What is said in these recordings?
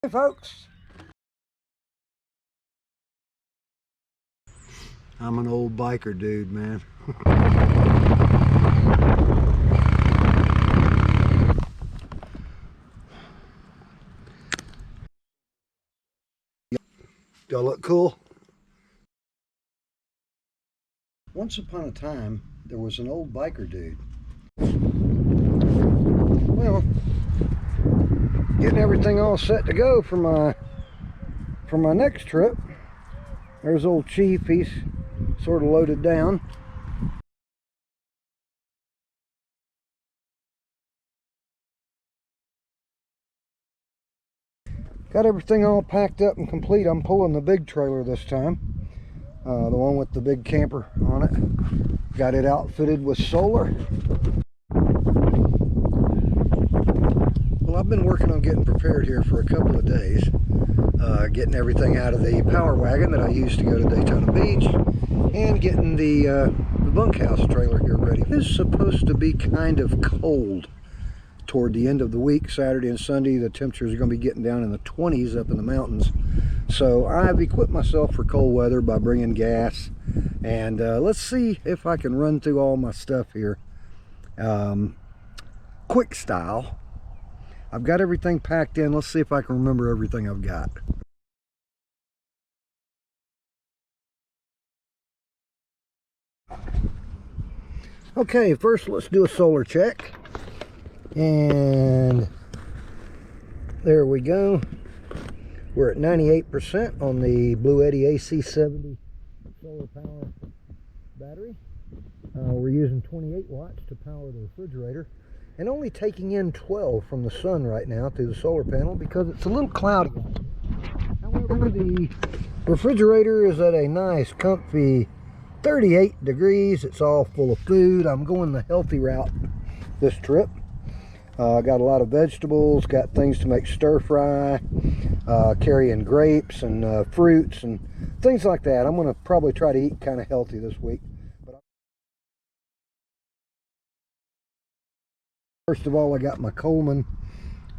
Hey folks, I'm an old biker dude, man. Do I look cool? Once upon a time, there was an old biker dude. Well, getting everything all set to go for my next trip. There's old Chief. He's sort of loaded down. Got everything all packed up and complete. I'm pulling the big trailer this time, the one with the big camper on it. Got it outfitted with solar. Well, I've been working on getting prepared here for a couple of days, getting everything out of the power wagon that I used to go to Daytona Beach, and getting the bunkhouse trailer here ready. It's supposed to be kind of cold toward the end of the week. Saturday and Sunday, the temperatures are going to be getting down in the 20s up in the mountains. So I've equipped myself for cold weather by bringing gas, and let's see if I can run through all my stuff here quick style. I've got everything packed in. Let's see if I can remember everything I've got. Okay, first let's do a solar check. And there we go. We're at 98% on the Bluetti AC70 solar power battery. We're using 28 watts to power the refrigerator, and only taking in 12 from the sun right now through the solar panel because it's a little cloudy. However, the refrigerator is at a nice comfy 38 degrees. It's all full of food. I'm going the healthy route this trip. Got a lot of vegetables, got things to make stir fry, carrying grapes and fruits and things like that. I'm going to probably try to eat kind of healthy this week. First of all, I got my Coleman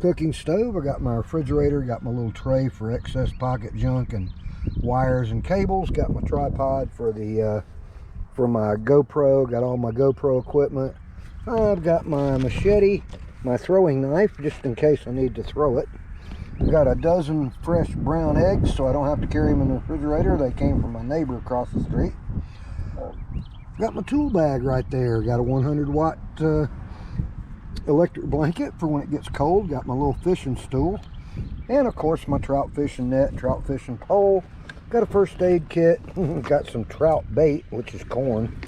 cooking stove. I got my refrigerator, got my little tray for excess pocket junk and wires and cables. Got my tripod for my GoPro. Got all my GoPro equipment. I've got my machete, my throwing knife, just in case I need to throw it. I've got a dozen fresh brown eggs, so I don't have to carry them in the refrigerator. They came from my neighbor across the street. Got my tool bag right there. Got a 100-watt electric blanket for when it gets cold. Got my little fishing stool. And, of course, my trout fishing net, trout fishing pole. Got a first aid kit. Got some trout bait, which is corn.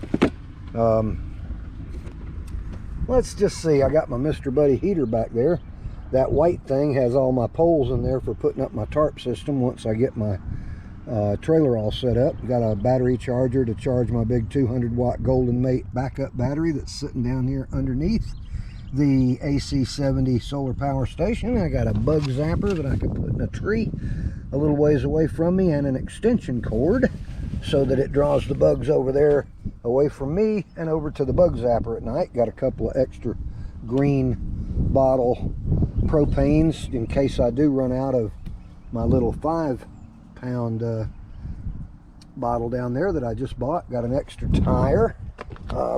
Let's just see, I got my Mr. Buddy heater back there. That white thing has all my poles in there for putting up my tarp system once I get my trailer all set up. Got a battery charger to charge my big 200-watt Golden Mate backup battery that's sitting down here underneath the AC70 solar power station. I got a bug zapper that I can put in a tree a little ways away from me, and an extension cord so that it draws the bugs over there away from me and over to the bug zapper at night. Got a couple of extra green bottle propanes in case I do run out of my little 5-pound bottle down there that I just bought. Got an extra tire,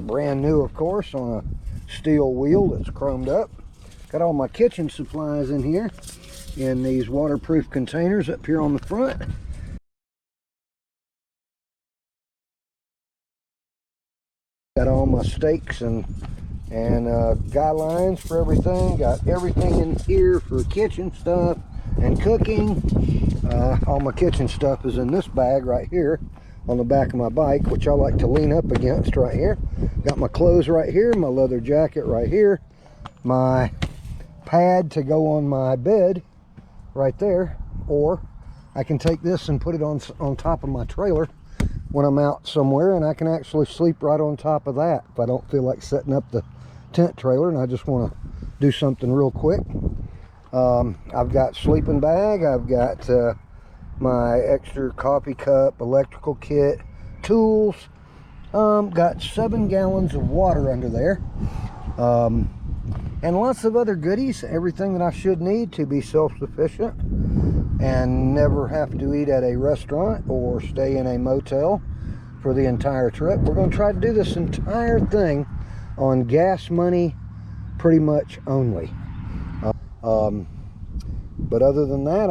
brand new of course, on a steel wheel that's chromed up. Got all my kitchen supplies in here in these waterproof containers up here on the front. Got all my stakes and guidelines for everything. Got everything in here for kitchen stuff and cooking. All my kitchen stuff is in this bag right here on the back of my bike, which I like to lean up against right here. Got my clothes right here, my leather jacket right here, my pad to go on my bed right there, or I can take this and put it on top of my trailer when I'm out somewhere, and I can actually sleep right on top of that if I don't feel like setting up the tent trailer and I just want to do something real quick. I've got sleeping bag, I've got my extra coffee cup, electrical kit, tools, got 7 gallons of water under there, and lots of other goodies, everything that I should need to be self-sufficient. and never have to eat at a restaurant or stay in a motel for the entire trip. We're going to try to do this entire thing on gas money pretty much only. But other than that,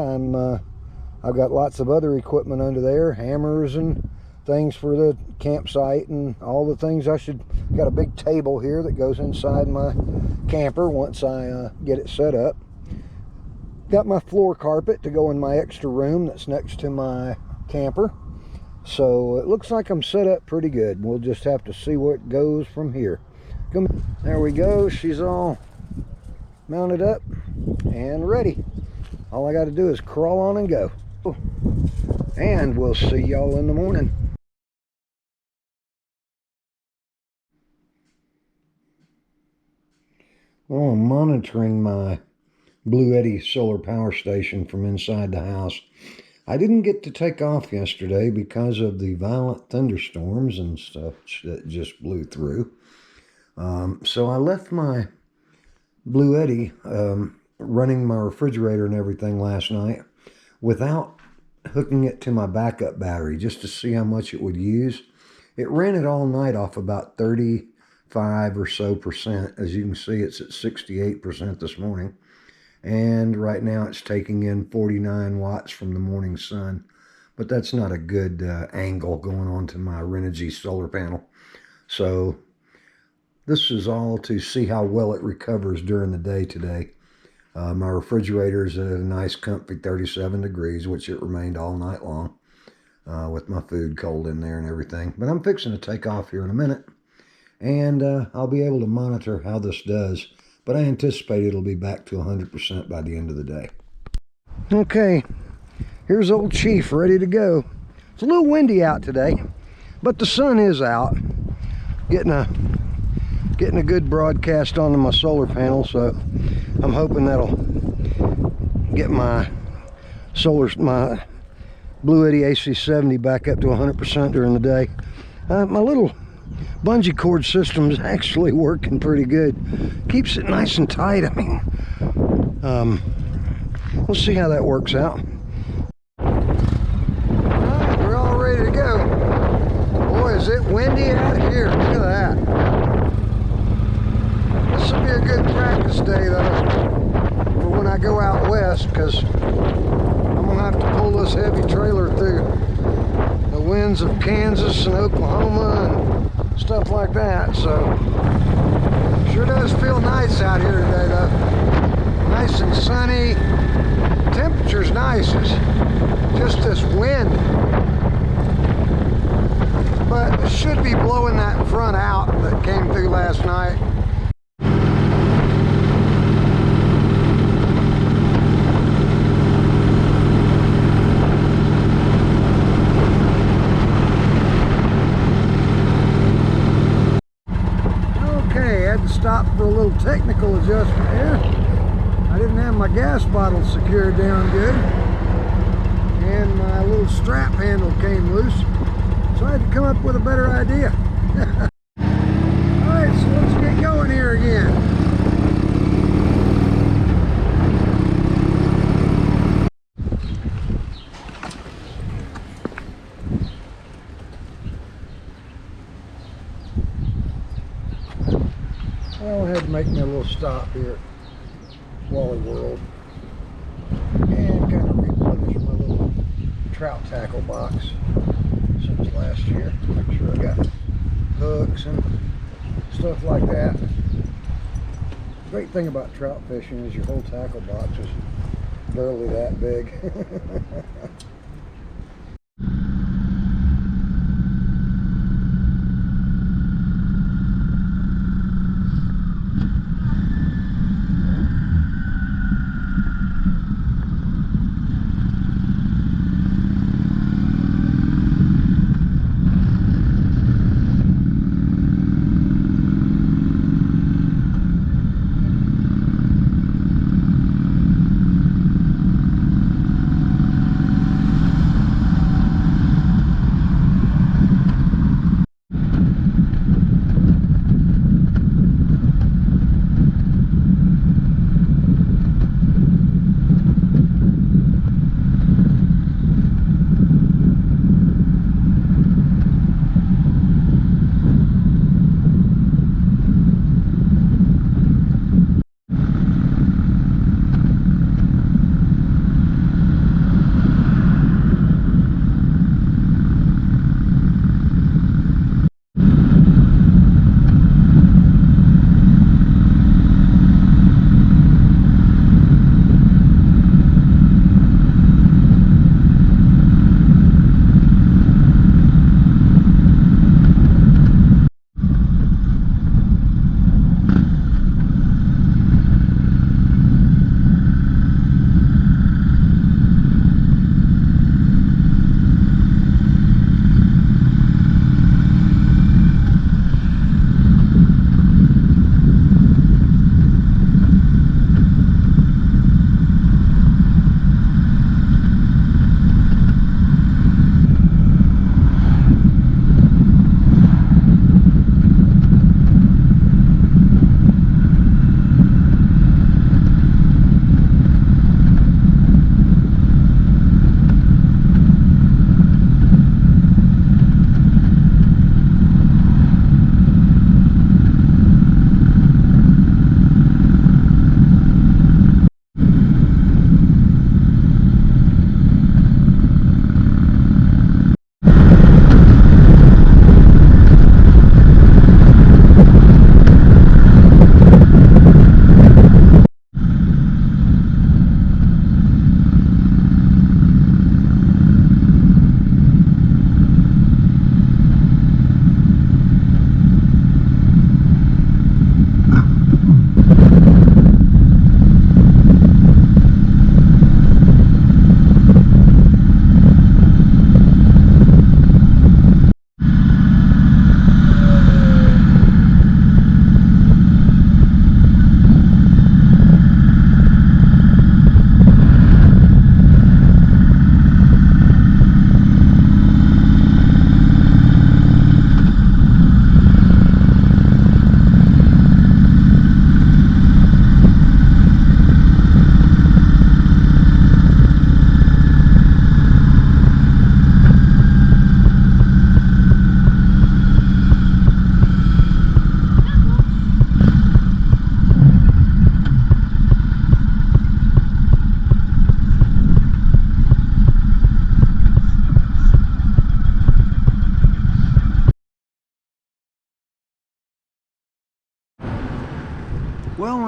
I've got lots of other equipment under there, hammers and things for the campsite and all the things. Got a big table here that goes inside my camper once I get it set up. Got my floor carpet to go in my extra room that's next to my camper. So it looks like I'm set up pretty good. We'll just have to see where it goes from here. There we go. She's all mounted up and ready. All I got to do is crawl on and go. And we'll see y'all in the morning. Well, I'm monitoring my Bluetti solar power station from inside the house. I didn't get to take off yesterday because of the violent thunderstorms and stuff that just blew through. So I left my Bluetti running my refrigerator and everything last night without hooking it to my backup battery just to see how much it would use. It ran it all night off about 35 or so percent. As you can see, it's at 68% this morning. And right now it's taking in 49 watts from the morning sun. But that's not a good angle going on to my Renogy solar panel. So this is all to see how well it recovers during the day today. My refrigerator is at a nice comfy 37 degrees, which it remained all night long with my food cold in there and everything. But I'm fixing to take off here in a minute, and I'll be able to monitor how this does. But I anticipate it'll be back to 100% by the end of the day. Okay, here's old Chief ready to go. It's a little windy out today, but the sun is out. Getting a good broadcast onto my solar panel, so I'm hoping that'll get my Bluetti AC70 back up to 100% during the day. My little bungee cord system's actually working pretty good. Keeps it nice and tight. I mean, we'll see how that works out. Alright, we're all ready to go. Boy, is it windy out here. Look at that. This will be a good practice day though for when I go out west, because I'm gonna have to pull this heavy trailer through the winds of Kansas and Oklahoma and stuff like that. So sure does feel nice out here today though. Nice and sunny. Temperature's nice. It's just this wind. But it should be blowing that front out that came through last night. Stop for a little technical adjustment here. I didn't have my gas bottle secured down good, and my little strap handle came loose, so I had to come up with a better idea. Alright, so let's get going here again. Well, I had to make me a little stop here at Wally World and kind of replenish my little trout tackle box since last year. Make sure I got hooks and stuff like that. The great thing about trout fishing is your whole tackle box is barely that big.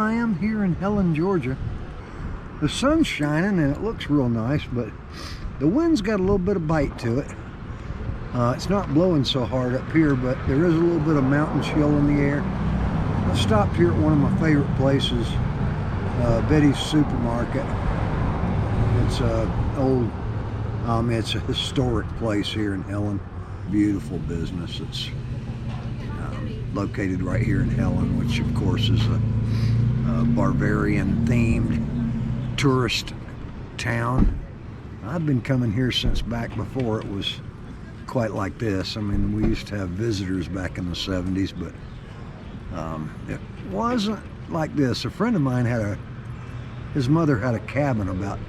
I am here in Helen, Georgia. The sun's shining and it looks real nice, but the wind's got a little bit of bite to it. It's not blowing so hard up here, but there is a little bit of mountain chill in the air. I stopped here at one of my favorite places, Betty's Supermarket. It's it's a historic place here in Helen. Beautiful business. It's located right here in Helen, which of course is a Bavarian themed tourist town. I've been coming here since back before it was quite like this. I mean, we used to have visitors back in the 70s, but it wasn't like this. A friend of mine his mother had a cabin about